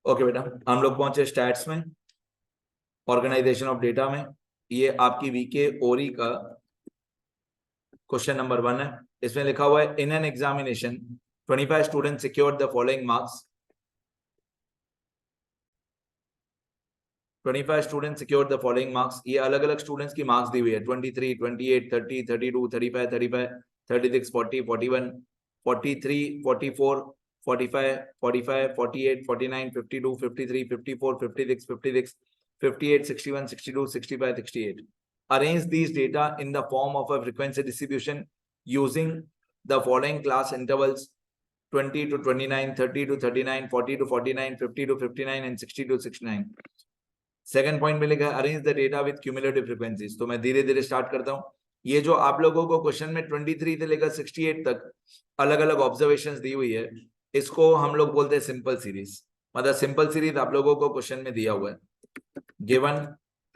Okay बेटा, हम लोग पहुंचे स्टैट्स में, ऑर्गेनाइजेशन ऑफ डेटा में। ये आपकी वीके ओरी का क्वेश्चन नंबर 1 है। इसमें लिखा हुआ है in an examination 25 student secured the following marks. 25 student secured the following marks. ये अलग अलग स्टूडेंट्स की मार्क्स दी हुई है 23, 28, 30, 32, 35, 35, 36, 40, 41, 43, 44, 45, 45, 48, 49, 52, 53, 54, 56, 56, 58, 61, 62, 65, 68. Arrange these data in the form of a frequency distribution using the following class intervals: 20 to 29, 30 to 39, 40 to 49, 50 to 59 and 60 to 69. Second point में लिखा है arrange the data with cumulative frequencies. तो मैं धीरे धीरे स्टार्ट करता हूँ। ये जो आप लोगों को क्वेश्चन में 23 से लेकर 68 तक अलग अलग ऑब्जर्वेशंस दी हुई है, इसको हम लोग बोलते हैं सिंपल सीरीज। मतलब सिंपल सीरीज आप लोगों को क्वेश्चन में दिया हुआ है, given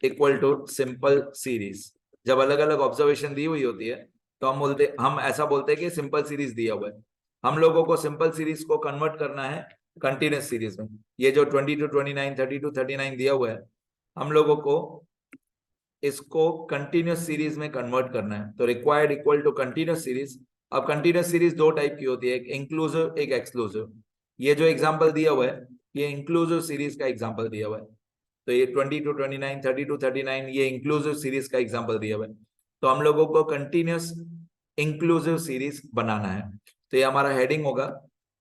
equal to simple series. जब अलग अलग ऑब्जर्वेशन दी हुई होती है तो हम ऐसा बोलते हैं कि सिंपल सीरीज दिया हुआ है। हम लोगों को सिंपल सीरीज को कन्वर्ट करना है कंटिन्यूस सीरीज में। ये जो 20 to 29, 30 to 39 दिया हुआ है, हम लोगों को इसको कंटिन्यूस सीरीज में कन्वर्ट करना है। तो required equal to continuous series. अब कंटिन्यूस सीरीज दो टाइप की होती है, एक इंक्लूसिव एक एक्सक्लूसिव। ये जो एग्जांपल दिया हुआ है ये इंक्लूसिव सीरीज का एग्जांपल दिया हुआ है। तो ये 20 to 29, 30 to 39 ये इंक्लूसिव सीरीज का एग्जांपल दिया हुआ है। तो हम लोगों को कंटिन्यूस इंक्लूसिव सीरीज बनाना है। तो ये हमारा हेडिंग होगा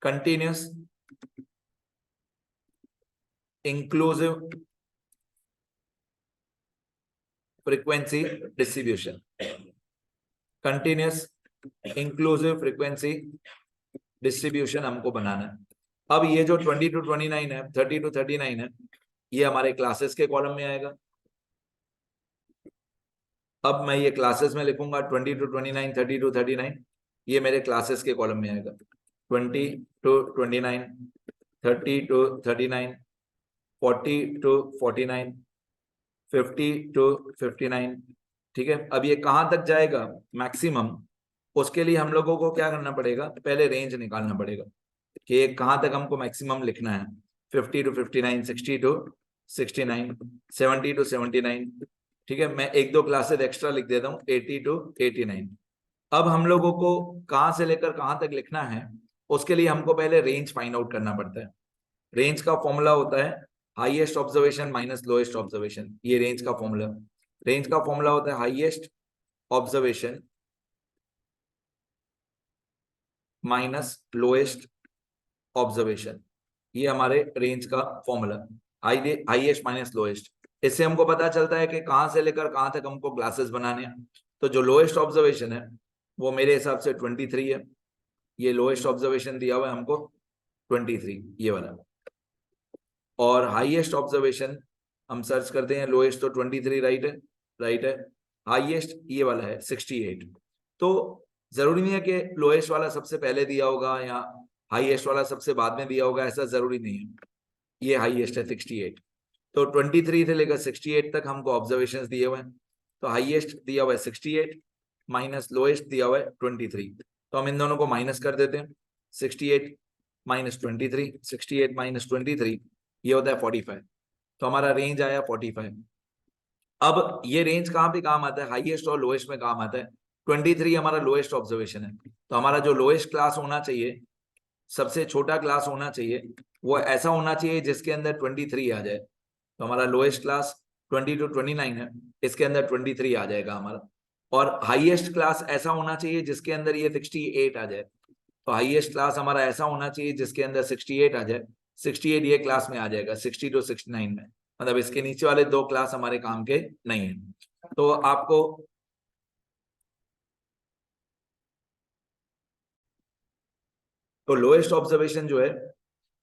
continuous inclusive frequency distribution. Continuous inclusive frequency distribution हमको बनाना है। अब ये जो 20 to 29 है, 30 to 39 है, ये हमारे क्लासेस के कॉलम में आएगा। अब मैं ये क्लासेस में लिखूंगा 20 to 29, 30 to 39, ये मेरे क्लासेस के कॉलम में आएगा। 20 to 29, 30 to 39, 40 to 49, 50 to 59। ठीक है, अब ये कहां तक जाएगा मैक्सिमम, उसके लिए हम लोगों को क्या करना पड़ेगा, पहले रेंज निकालना पड़ेगा कि कहां तक हमको मैक्सिमम लिखना है। 50 to 59, 60 to 69, 70 to 79। ठीक है, मैं एक दो क्लासेस एक्स्ट्रा लिख देता हूँ, 80 to 89। अब हम लोगों को कहां से लेकर कहां तक लिखना है, उसके लिए हमको पहले रेंज फाइंड आउट करना पड़ता है। रेंज का फॉर्मूला होता है highest observation minus lowest observation. ये रेंज का फॉर्मूला होता है highest observation minus lowest observation. ये हमारे रेंज का फॉर्मूला, हाईएस्ट माइनस लोएस्ट। इससे हमको पता चलता है कि कहां से लेकर कहां तक हमको क्लासेस बनाने हैं। तो जो लोएस्ट ऑब्जर्वेशन है वो मेरे हिसाब से 23 है। ये लोएस्ट ऑब्जर्वेशन दिया हुआ है हमको 23, ये वाला। और हाईएस्ट ऑब्जर्वेशन हम सर्च करते हैं, लोएस्ट तो 23 राइट है। हाईएस्ट ये वाला है 68। तो जरूरी नहीं है कि लोएस्ट वाला सबसे पहले दिया होगा या हाईएस्ट वाला सबसे बाद में दिया होगा, ऐसा जरूरी नहीं है। ये हाईएस्ट है 68। तो 23 से लेकर 68 तक हमको ऑब्जर्वेशंस दिए हुए हैं। तो हाईएस्ट दिया हुआ है 68 माइनस लोएस्ट दिया हुआ है 23। तो हम इन दोनों को माइनस कर देते हैं। 68 माइनस 23, 68 माइनस 23 ये होता है 45। तो हमारा रेंज आया 45। अब ये रेंज कहाँ पे काम आता है, हाईएस्ट और लोएस्ट में काम आता है। 23 हमारा लोएस्ट ऑब्जर्वेशन है, तो हमारा जो लोएस्ट क्लास होना चाहिए, सबसे छोटा क्लास होना चाहिए, वो ऐसा होना चाहिए जिसके अंदर 23 आ जाए। तो हमारा लोएस्ट क्लास 20 to 29 है, इसके अंदर 23 आ जाएगा हमारा। और हाईएस्ट क्लास ऐसा होना चाहिए जिसके अंदर ये 68 आ जाए। तो हाईएस्ट क्लास हमारा ऐसा होना चाहिए जिसके अंदर 68 आ जाए। 68 ये क्लास में आ जाएगा, 60 to 69 में। मतलब इसके नीचे वाले दो क्लास हमारे काम के नहीं है। तो आपको तो लोएस्ट ऑब्जर्वेशन जो है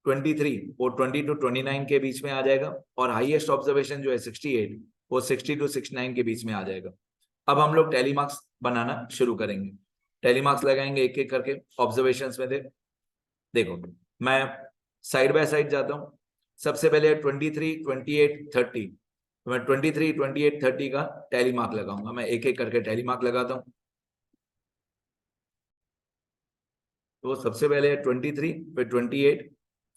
23 वो 20 to 29 के बीच में आ जाएगा, और हाईएस्ट ऑब्जर्वेशन जो है 68 वो 60 to 69 के बीच में आ जाएगा। अब हम लोग टैली मार्क्स बनाना शुरू करेंगे। टैली मार्क्स लगाएंगे एक एक करके ऑब्जर्वेशंस में। देखो मैं साइड बाय साइड जाता हूँ। सबसे पहले 23, 28, 30। तो मैं 23, 28, 30 का टैली मार्क लगाऊंगा। मैं एक एक करके टैली मार्क लगाता हूँ। तो सबसे पहले 23, फिर 28,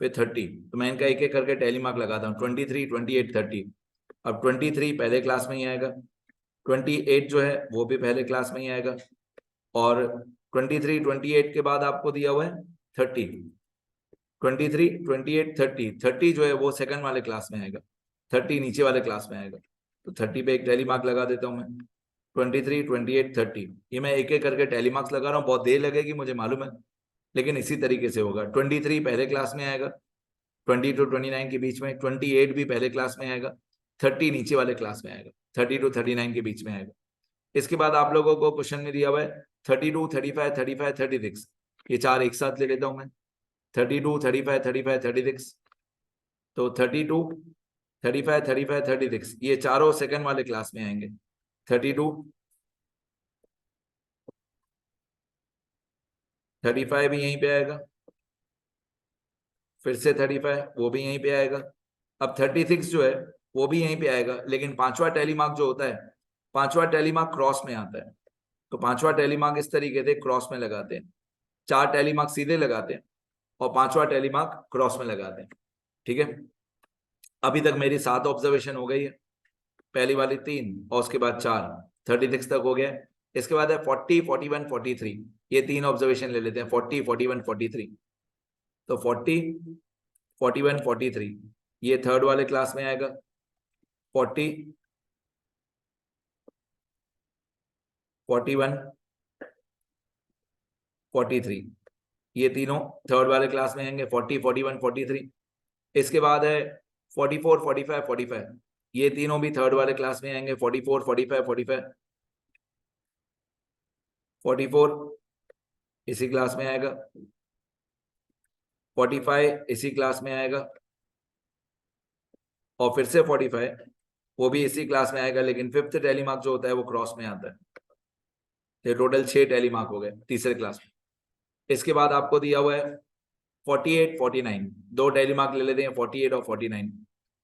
फिर 30, तो मैं इनका एक एक करके टैली मार्क लगाता हूँ। 23, 28, 30। अब 23 पहले क्लास में ही आएगा, 28 जो है वो भी पहले क्लास में ही आएगा, और 23, 28 के बाद आपको दिया हुआ है 30। 23, 28, 30, 30 जो है वो सेकंड वाले क्लास में आएगा, 30 नीचे वाले क्लास में आएगा। तो 30 पे एक टैली मार्क लगा देता हूँ मैं। 23, 28, 30, ये मैं एक एक करके टैली मार्क्स लगा रहा हूँ, बहुत देर लगेगी मुझे मालूम है, लेकिन इसी तरीके से होगा। 23 पहले क्लास में आएगा, 20 to 29 के बीच में। 28 भी पहले क्लास में आएगा, 30 नीचे वाले क्लास में आएगा, 30 to 39 के बीच में आएगा। इसके बाद आप लोगों को क्वेश्चन में दिया हुआ है 32, 35, 35, 36, ये चार एक साथ ले लेता हूं मैं। 32, 35, 35, 36, तो 32, 35, 35, 36 ये चारों सेकंड वाले क्लास में आएंगे। 32, 35 भी यहीं पे आएगा, फिर से 35 वो भी यहीं पे आएगा। अब 36 जो है वो भी यहीं पे आएगा, लेकिन पांचवा टैली मार्क जो होता है, पांचवा टैली मार्क क्रॉस में आता है। तो पांचवा टैली मार्क इस तरीके से क्रॉस में लगाते हैं, चार टैली मार्क सीधे लगाते हैं और पांचवा टैली मार्क क्रॉस में लगाते हैं। ठीक है, अभी तक मेरी 7 ऑब्जर्वेशन हो गई है, पहली वाली 3 और उसके बाद 4, 36 तक हो गया। इसके बाद है 40, 41, 43, ये 3 ऑब्जर्वेशन ले लेते हैं। 40, 41, 43, तो 40, 41, 43 ये थर्ड वाले क्लास में आएगा। 40, 41, 43 ये तीनों थर्ड वाले क्लास में आएंगे। 40, 41, 43, इसके बाद है 44, 45, 45, ये तीनों भी थर्ड वाले क्लास में आएंगे। 44, 45, 45, 44 इसी क्लास में आएगा, 45 इसी क्लास में आएगा, और फिर से 45 वो भी इसी क्लास में आएगा, लेकिन फिफ्थ टैली मार्क जो होता है वो क्रॉस में आता है। ये टोटल 6 टैली मार्क हो गए तीसरे क्लास में। इसके बाद आपको दिया हुआ है 48, 49, दो टैली मार्क ले लेते हैं, 48 और 49।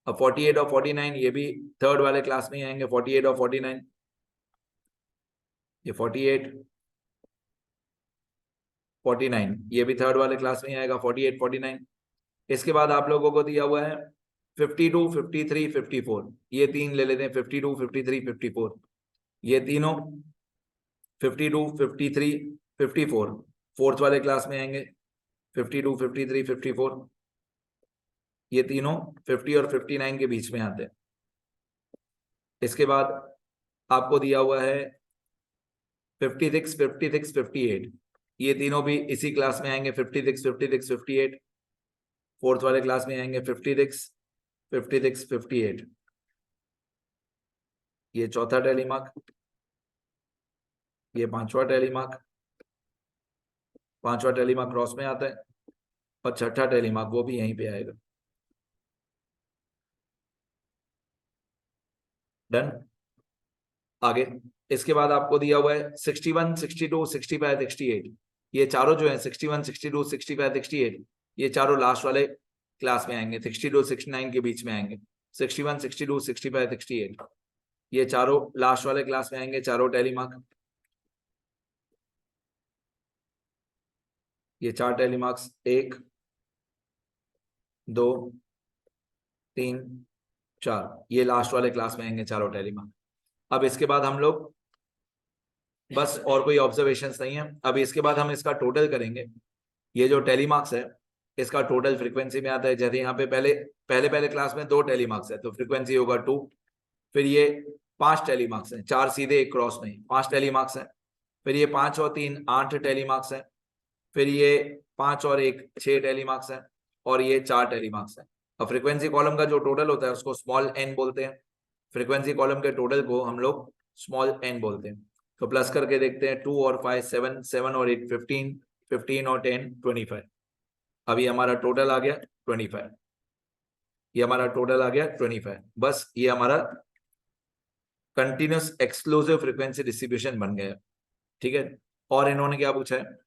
अब 48 और 49 ये भी थर्ड वाले क्लास में ही आएंगे। 48 और 49, ये 48, 49 ये भी थर्ड वाले क्लास में ही आएगा। 48, 49, इसके बाद आप लोगों को दिया हुआ है 52, 53, 54, ये तीन ले लेते हैं। 52, 53, 54 ये तीनों 52, 53, 54 फोर्थ वाले क्लास में आएंगे। 52, 53, 54 ये तीनों 50 और 59 के बीच में आते हैं। इसके बाद आपको दिया हुआ है 56, 56, 58, ये तीनों भी इसी क्लास में आएंगे। 56, 56, 58 फोर्थ वाले क्लास में आएंगे। 56, 56, 58 ये चौथा टैली मार्क, ये पांचवा टैली मार्क, पांचवा टैली मार्क क्रॉस में आता है, और छठा टैली मार्क वो भी यहीं पे आएगा। डन। आगे इसके बाद आपको दिया हुआ है 61, 62, 65, 68, ये चारों जो है 61, 62, 65, 68 ये चारों लास्ट वाले क्लास में आएंगे। 62, 69 के बीच में आएंगे। 61, 62, 65, 68 ये चारों लास्ट वाले क्लास में आएंगे, चारों टैली मार्क। ये चार टैली मार्क्स 1, 2, 3, 4 ये लास्ट वाले क्लास में आएंगे, चारों टैली मार्क। अब इसके बाद हम लोग बस और कोई ऑब्जर्वेशंस नहीं है। अब इसके बाद हम इसका टोटल करेंगे। ये जो टैली मार्क्स है इसका टोटल फ्रीक्वेंसी में आता है। जैसे यहाँ पे पहले क्लास में 2 टैली मार्क्स है, तो फ्रीक्वेंसी होगा 2। फिर ये 5 टैली मार्क्स है, 4 सीधे एक क्रॉस में, 5 टैली मार्क्स है। फिर ये 5 और 3 8 टैली मार्क्स है। फिर ये 5 और 1 6 टैली मार्क्स है, और ये 4 टैली मार्क्स है। अब फ्रीक्वेंसी कॉलम का जो टोटल होता है उसको स्मॉल एन बोलते हैं। फ्रीक्वेंसी कॉलम के टोटल को हम लोग स्मॉल एन बोलते हैं। तो प्लस करके देखते हैं, 2 और 5 7, 7 और 8 15, 15 और 10 25। अभी हमारा टोटल आ गया 25, ये हमारा टोटल आ गया 25। बस ये हमारा कंटिन्यूस एक्सक्लूसिव फ्रीक्वेंसी डिस्ट्रीब्यूशन बन गया। ठीक है, और इन्होंने क्या पूछा है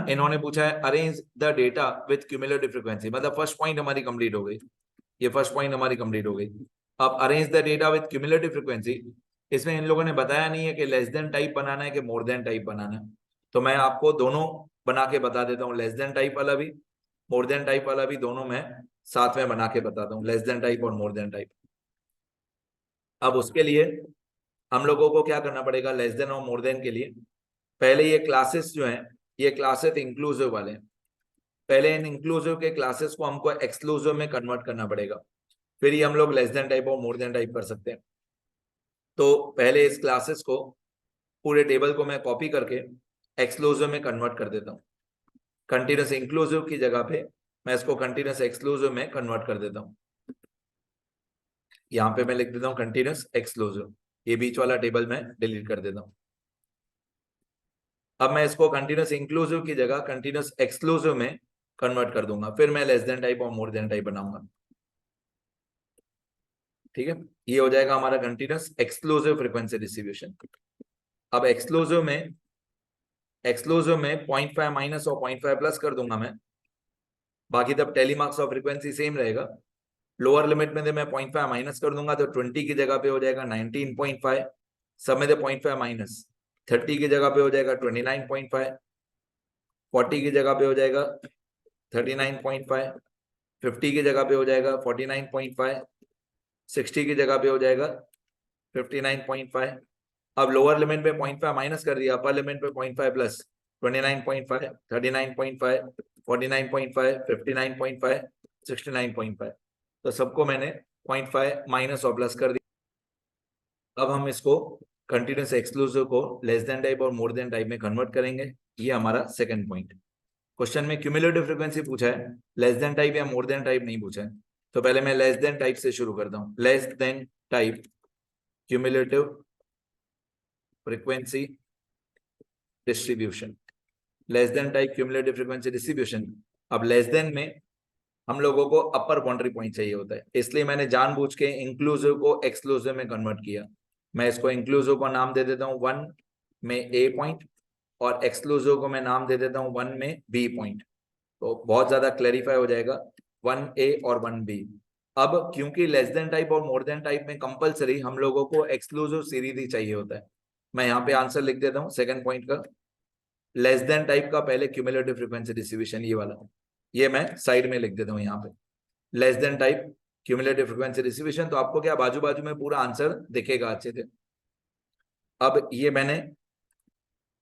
इन्होंने पूछा है arrange the data with cumulative frequency. मतलब फर्स्ट पॉइंट हमारी कंप्लीट हो गई, ये फर्स्ट पॉइंट हमारी कंप्लीट हो गई। अब arrange the data with cumulative frequency, इसमें इन लोगों ने बताया नहीं है कि लेस देन टाइप बनाना है कि मोर देन टाइप बनाना है। तो मैं आपको दोनों बना के बता देता हूँ, लेस देन टाइप वाला भी, मोर देन टाइप वाला भी दोनों मैं साथ में बना के बताता हूँ, लेस देन टाइप और मोर देन टाइप। अब उसके लिए हम लोगों को क्या करना पड़ेगा, लेस देन और मोर देन के लिए पहले ये क्लासेस जो हैं, ये क्लासेस इंक्लूसिव वाले हैं, पहले इन इंक्लूसिव के क्लासेस को हमको एक्सक्लूसिव में कन्वर्ट करना पड़ेगा, फिर ही हम लोग लेस देन टाइप और मोर देन टाइप कर सकते हैं। तो पहले इस क्लासेस को, पूरे टेबल को मैं कॉपी करके एक्सक्लूसिव में कन्वर्ट कर देता हूँ। कंटिन्यूस इंक्लूसिव की जगह पे मैं इसको कंटिन्यूस एक्सक्लूसिव में कन्वर्ट कर देता हूँ। यहाँ पे मैं लिख देता हूँ कंटिन्यूस एक्सक्लूसिव, ये बीच वाला टेबल मैं डिलीट कर देता हूँ। अब मैं इसको कंटिन्यूस इंक्लूसिव की जगह कंटिन्यूस एक्सक्लूसिव में कन्वर्ट कर दूंगा, फिर मैं लेस देन टाइप और मोर देन टाइप बनाऊंगा। ठीक है, ये हो जाएगा हमारा कंटिन्यूस एक्सक्लूसिव फ्रीक्वेंसी डिस्ट्रीब्यूशन। अब एक्सक्लूसिव में 0.5 माइनस और 0.5 प्लस कर दूंगा मैं, बाकी तब tally marks of frequency same रहेगा। लोअर लिमिट में मैं 0.5 माइनस कर दूंगा तो 20 की जगह पे हो जाएगा 19.5, सब में 0.5 माइनस, 30 की जगह पे हो जाएगा 29.5, 40 की जगह पे हो जाएगा 39.5, 50 की जगह पे हो जाएगा 49.5, 60 की जगह पे हो जाएगा 59.5। अब लोअर लिमिट पे 0.5 माइनस कर दिया, अपर लिमिट पे 0.5 प्लस, 29.5, 39.5, 49.5, 59.5, 69.5। तो सबको मैंने 0.5 माइनस और प्लस कर दिया। अब हम इसको कंटिन्यूस एक्सक्लूसिव को लेस देन टाइप और मोर देन टाइप में कन्वर्ट करेंगे। ये हमारा सेकंड पॉइंट। क्वेश्चन में क्यूमुलेटिव फ्रीक्वेंसी पूछा है, लेस देन टाइप या मोर देन टाइप नहीं पूछा है। तो पहले मैं लेस देन टाइप से शुरू करता हूं। Less than type cumulative frequency distribution, less than type cumulative frequency distribution. अब लेस देन में हम लोगों को अपर बाउंड्री पॉइंट चाहिए होता है, इसलिए मैंने जानबूझ के इंक्लूसिव को एक्सक्लूसिव में कन्वर्ट किया। मैं इसको इंक्लूसिव को नाम दे देता हूँ 1 में ए पॉइंट, और एक्सक्लूसिव को मैं नाम दे देता हूँ 1 में बी पॉइंट। तो बहुत ज्यादा क्लैरिफाई हो जाएगा 1A और 1B। अब क्योंकि लेस देन टाइप और मोर देन टाइप में कंपलसरी हम लोगों को एक्सक्लूसिव सीरीज ही चाहिए होता है। मैं यहाँ पे आंसर लिख देता हूँ सेकंड पॉइंट का। लेस देन टाइप का पहले क्यूमुलेटिव फ्रीक्वेंसी डिस्ट्रीब्यूशन ये वाला, ये मैं साइड में लिख देता हूँ यहाँ पे, less than type cumulative frequency distribution. तो आपको क्या बाजू बाजू में पूरा आंसर दिखेगा अच्छे से। अब ये मैंने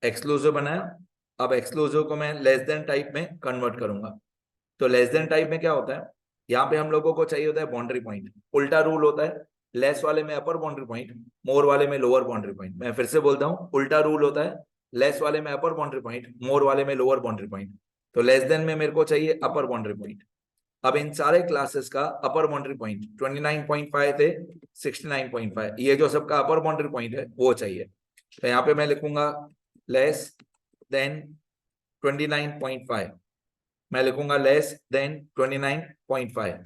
एक्सक्लूसिव बनाया, अब एक्सक्लूसिव को मैं लेस देन टाइप में कन्वर्ट करूंगा। तो लेस देन टाइप में क्या होता है, यहाँ पे हम लोगों को चाहिए होता है बाउंड्री पॉइंट। उल्टा रूल होता है, लेस वाले में अपर बाउंड्री पॉइंट, मोर वाले में लोअर बाउंड्री पॉइंट। मैं फिर से बोलता हूँ, उल्टा रूल होता है, लेस वाले में अपर बाउंड्री पॉइंट, मोर वाले में लोअर बाउंड्री पॉइंट। तो लेस देन में मेरे को चाहिए अपर बाउंड्री पॉइंट। अब इन सारे क्लासेस का अपर बाउंड्री पॉइंट 29.5 थे 69.5, ये जो सबका अपर बाउंड्री पॉइंट है वो चाहिए। तो यहाँ पे मैं लिखूंगा लेस देन 29.5, मैं लिखूंगा लेस देन 29.5,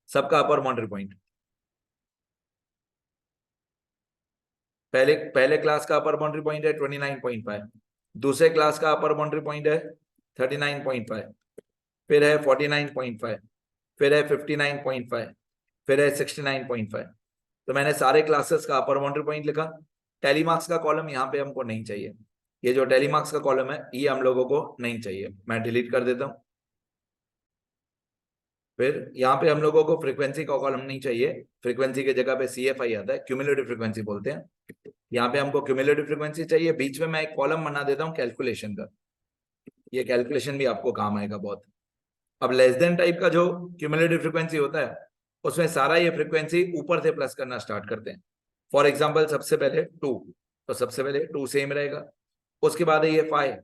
सबका अपर बाउंड्री पॉइंट। पहले क्लास का अपर बाउंड्री पॉइंट है 29.5, दूसरे क्लास का अपर बाउंड्री पॉइंट है 39.5, फिर है 49.5, फिर है 59.5, फिर है 69.5। तो मैंने सारे क्लासेस का अपर बाउंड्री पॉइंट लिखा। टेलीमार्क्स का कॉलम यहाँ पे हमको नहीं चाहिए, ये जो टेलीमार्क्स का कॉलम है ये हम लोगों को नहीं चाहिए, मैं डिलीट कर देता हूँ। फिर यहाँ पे हम लोगों को फ्रीक्वेंसी का कॉलम नहीं चाहिए, फ्रीक्वेंसी की जगह पे CFI आता है, क्यूमुलेटिव फ्रीक्वेंसी बोलते हैं। यहाँ पे हमको क्यूमुलेटिव फ्रीक्वेंसी चाहिए, बीच में मैं एक कॉलम बना देता हूँ कैलकुलेशन का, ये कैलकुलेशन भी आपको काम आएगा बहुत। अब लेस देन टाइप का जो क्यूमुलेटिव फ्रीक्वेंसी होता है उसमें सारा ये फ्रीक्वेंसी ऊपर से प्लस करना स्टार्ट करते हैं। फॉर एग्जाम्पल सबसे पहले 2, तो सबसे पहले 2 सेम रहेगा, उसके बाद है ये 5,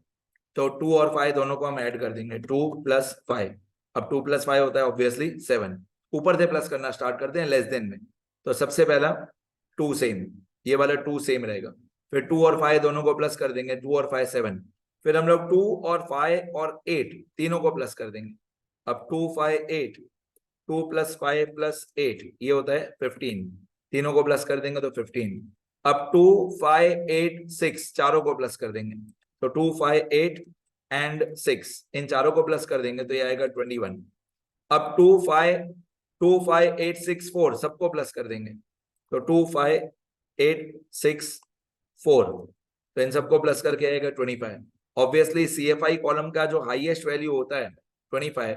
तो 2 और 5 दोनों को हम ऐड कर देंगे, 2 + 5। अब 2 + 5 होता है ऑब्वियसली 7, ऊपर से प्लस करना स्टार्ट करते हैं लेस देन में। तो सबसे पहला 2 सेम, ये वाला 2 सेम रहेगा, फिर 2 और 5 दोनों को प्लस कर देंगे, 2 और 5 7, फिर हम लोग 2 और 5 और 8 तीनों को प्लस कर देंगे। अब 2 5 8, 2 + 5 + 8 ये होता है 15, तीनों को प्लस कर देंगे तो 15। अब 2 5 8 6 चारों को प्लस कर देंगे, तो 2 5 8 एंड 6 इन चारों को प्लस कर देंगे तो ये आएगा 21। अब 2 5 8 6 4 सबको प्लस कर देंगे, तो 2 5 8 6 4, तो इन सबको प्लस करके आएगा 25। ऑब्वियसली CFI कॉलम का जो हाईएस्ट वैल्यू होता है 25,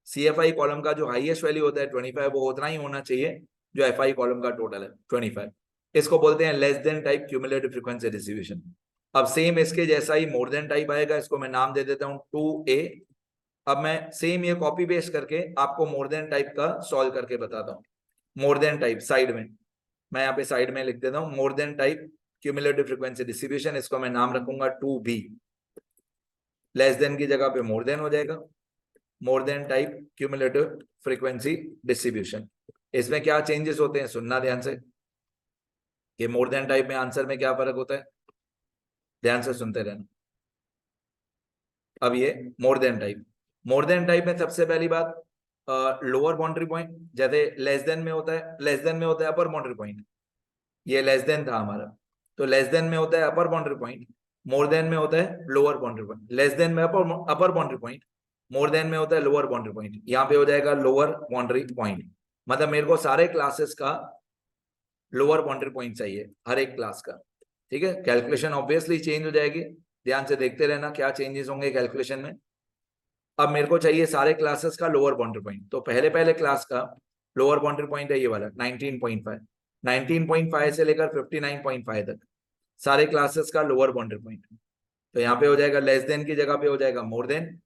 CFI कॉलम का जो हाईएस्ट वैल्यू होता है 25, वो उतना ही होना चाहिए जो FI कॉलम का टोटल है 25। इसको बोलते हैं less than type cumulative frequency distribution. अब सेम इसके जैसा ही मोर देन टाइप आएगा, इसको मैं नाम दे देता हूं 2A। अब मैं सेम ये कॉपी पेस्ट करके आपको मोर देन टाइप का सॉल्व करके बताता हूँ। मोर देन टाइप साइड में, मैं यहाँ पे साइड में लिख देता हूँ more than type cumulative frequency distribution, इसको मैं नाम रखूंगा 2B। लेस देन की जगह पे मोर देन हो जाएगा, more than type cumulative frequency distribution. इसमें क्या चेंजेस होते हैं सुनना ध्यान से, ये मोर देन टाइप में आंसर में क्या फर्क होता है, ध्यान से सुनते रहना। अब ये मोर देन टाइप में सबसे पहली बात लोअर बाउंड्री पॉइंट, जैसे लेस देन में होता है अपर बाउंड्री पॉइंट। ये लेस देन था हमारा, तो लेस देन में होता है upper boundary point, more than में होता है lower boundary point. Less than में upper boundary point, more than में होता है लोअर बाउंड्री पॉइंट। यहाँ पे हो जाएगा लोअर बाउंड्री पॉइंट, मतलब मेरे को सारे क्लासेस का लोअर बाउंड्री पॉइंट चाहिए हर एक क्लास का। ठीक है, कैलकुलेशन ऑब्वियसली चेंज हो जाएगी, ध्यान से देखते रहना क्या चेंजेस होंगे कैलकुलेशन में। अब मेरे को चाहिए सारे क्लासेस का लोअर बाउंड्री पॉइंट, तो पहले क्लास का लोअर बाउंड्री पॉइंट है ये वाला 19.5। 19.5 से लेकर 59.5 तक सारे क्लासेस का लोअर बाउंड्री पॉइंट। तो यहाँ पे हो जाएगा लेस देन की जगह पे हो जाएगा मोर देन,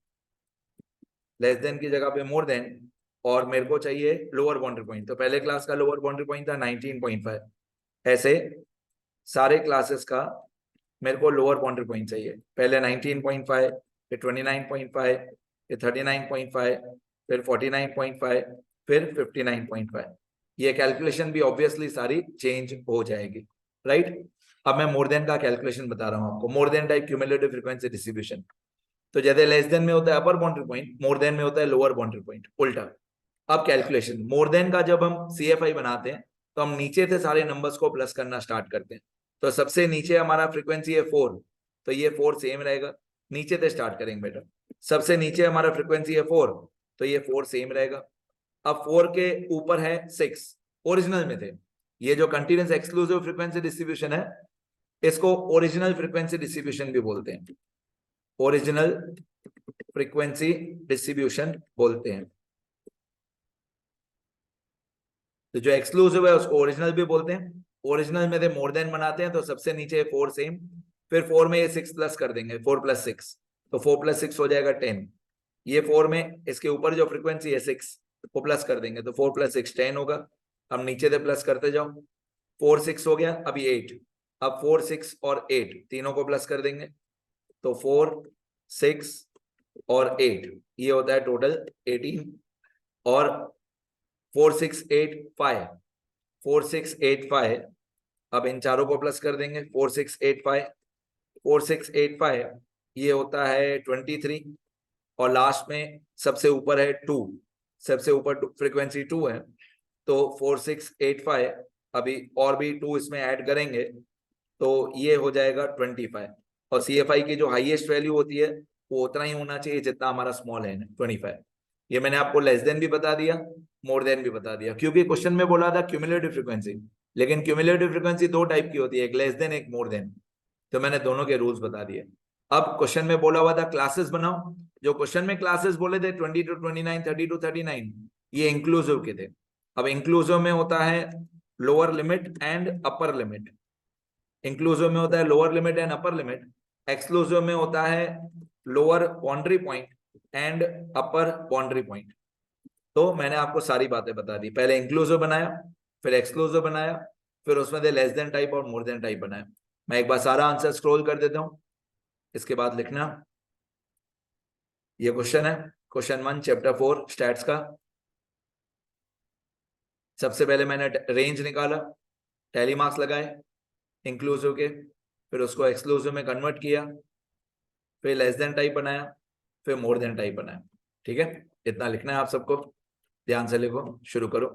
लेस देन की जगह पे मोर देन, और मेरे को चाहिए लोअर बाउंड्री पॉइंट। तो पहले क्लास का लोअर बाउंड्री पॉइंट था 19.5, ऐसे सारे क्लासेस का मेरे को लोअर बाउंड्री पॉइंट चाहिए। पहले 19.5, फिर 29.5, फिर 39.5, फिर 49.5, फिर 59.5। ये कैलकुलेशन भी ऑब्वियसली सारी चेंज हो जाएगी, राइट। अब मैं मोर देन का कैलकुलेशन बता रहा हूं आपको, more than type cumulative frequency distribution. तो जैसे लेस देन में होता है upper boundary point, more than में होता है लोअर बाउंड्री पॉइंट, उल्टा। अब कैलकुलेशन मोर देन का जब हम CFI बनाते हैं तो हम नीचे से सारे नंबर्स को प्लस करना स्टार्ट करते हैं। तो सबसे नीचे हमारा फ्रीक्वेंसी है 4, तो ये 4 सेम रहेगा, नीचे से स्टार्ट करेंगे बेटा। सबसे नीचे हमारा फ्रीक्वेंसी है 4, तो ये 4 सेम रहेगा। अब 4 के ऊपर है 6, ओरिजिनल में थे। ये जो कंटिन्यूस एक्सक्लूसिव फ्रीक्वेंसी डिस्ट्रीब्यूशन है, इसको ओरिजिनल फ्रीक्वेंसी डिस्ट्रीब्यूशन भी बोलते हैं, ओरिजिनल फ्रीक्वेंसी डिस्ट्रीब्यूशन बोलते हैं। तो जो एक्सक्लूसिव है उसको ओरिजिनल भी बोलते हैं। ओरिजिनल में से मोर देन बनाते हैं तो सबसे नीचे 4 सेम, फिर 4 में ये 6 प्लस कर देंगे, 4 + 6, तो 4 + 6 हो जाएगा 10। ये 4 में इसके ऊपर जो फ्रीक्वेंसी है 6 को प्लस कर देंगे, तो 4 + 6 10 होगा। अब नीचे से प्लस करते जाओ, 4 6 हो गया, अभी 8। अब 4 6 और 8 तीनों को प्लस कर देंगे, तो 4 6 और 8 ये होता है टोटल 18। और 4 6 8 5, 4 6 8 5, अब इन चारों को प्लस कर देंगे, 4 6 8 5, 4 6 8 5 ये होता है 23। और लास्ट में सबसे ऊपर है 2, सबसे ऊपर फ्रीक्वेंसी 2 है, तो 4 6 8 5 अभी और भी 2 इसमें ऐड करेंगे तो ये हो जाएगा 25। और CFI की जो हाईएस्ट वैल्यू होती है वो उतना ही होना चाहिए जितना हमारा स्मॉल है 25। ये मैंने आपको लेस देन भी बता दिया, मोर देन भी बता दिया, क्योंकि क्वेश्चन में बोला था क्यूमुलेटिव फ्रीक्वेंसी, लेकिन क्यूमुलेटिव फ्रीक्वेंसी 2 टाइप की होती है, एक लेस देन एक मोर देन, तो मैंने दोनों के रूल्स बता दिए। अब क्वेश्चन में बोला हुआ था क्लासेस बनाओ, जो क्वेश्चन में क्लासेस बोले थे 20 to 29, 30 to 39, ये इंक्लूसिव के थे। अब इंक्लूसिव में होता है lower limit and upper limit, inclusive में होता है lower limit and upper limit, exclusive में होता है lower boundary point and upper boundary point. तो मैंने आपको सारी बातें बता दी, पहले इंक्लूसिव बनाया, फिर एक्सक्लूसिव बनाया, फिर उसमें से लेस देन टाइप और मोर देन टाइप बनाया। मैं एक बार सारा आंसर स्क्रॉल कर देता हूं, इसके बाद लिखना। ये क्वेश्चन है, क्वेश्चन 1 चैप्टर 4 स्टैट्स का। सबसे पहले मैंने रेंज निकाला, टैली मार्क्स लगाए इंक्लूसिव के, फिर उसको एक्सक्लूसिव में कन्वर्ट किया, फिर लेस देन टाइप बनाया, फिर मोर देन टाइप बनाया। ठीक है, इतना लिखना है आप सबको, ध्यान से लिखो, शुरू करो।